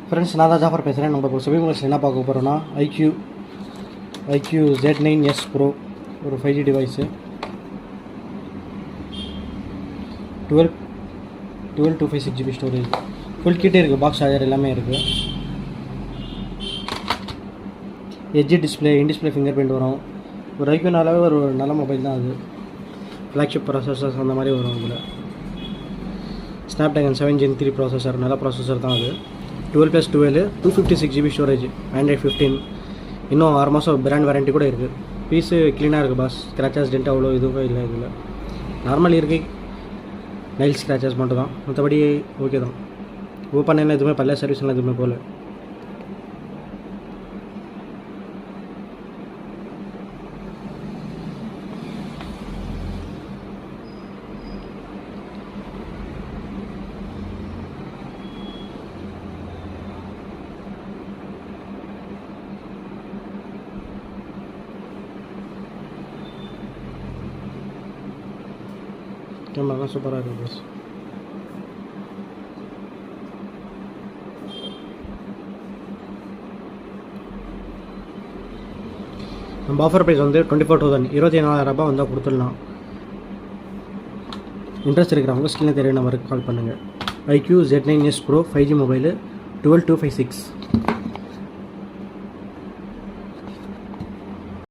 Friends, நான் தான் ஜாஃபர் பேசுகிறேன். நம்ம இப்போ சமீபத்தில் என்ன பார்க்க போகிறோன்னா ஐக்யூ Z9s Pro ஒரு 5G device, 12 256GB storage, full கிட்டே இருக்குது, பாக்ஸ் சார்ஜர் எல்லாமே இருக்குது. Edge display, in-display finger print வரும். ஒரு ஐக்யூனாலே ஒரு நல்ல மொபைல் தான் அது. ஃப்ளாக்ஷிப் ப்ராசஸர்ஸ் அந்த மாதிரி வரும். இதில் ஸ்னாப்ட்ராகன் 7 Gen 3 ப்ராசஸர், நல்ல ப்ராசஸர் தான் அது. 12+12 256GB ஸ்டோரேஜ், Android 15. இன்னும் 6 மாதம் பிராண்ட் வாரண்ட்டி கூட இருக்குது. பீஸு க்ளீனாக இருக்குது பாஸ், ஸ்க்ராச்சஸ் டென்ட் அவ்வளோ இதுவும் இல்லை. இதில் நார்மல் இருக்கு, நைல் ஸ்க்ராச்சஸ் மட்டும் தான், மற்றபடி ஓகே தான். ஓப்பன் என்ன எதுவுமே பல்ல சர்வீஸ்லாம் எதுவுமே போகல. கேமராலாம் சூப்பராக இருக்குது பாஸ். நம்ம ஆஃபர் ப்ரைஸ் வந்து 24,000, 24,000 வந்தால் கொடுத்துடலாம். இன்ட்ரெஸ்ட் இருக்கிறவங்க ஸ்கிரீனில் தெரிய நம்பருக்கு கால் பண்ணுங்கள். IQOO Z9s Pro 5G mobile 12256.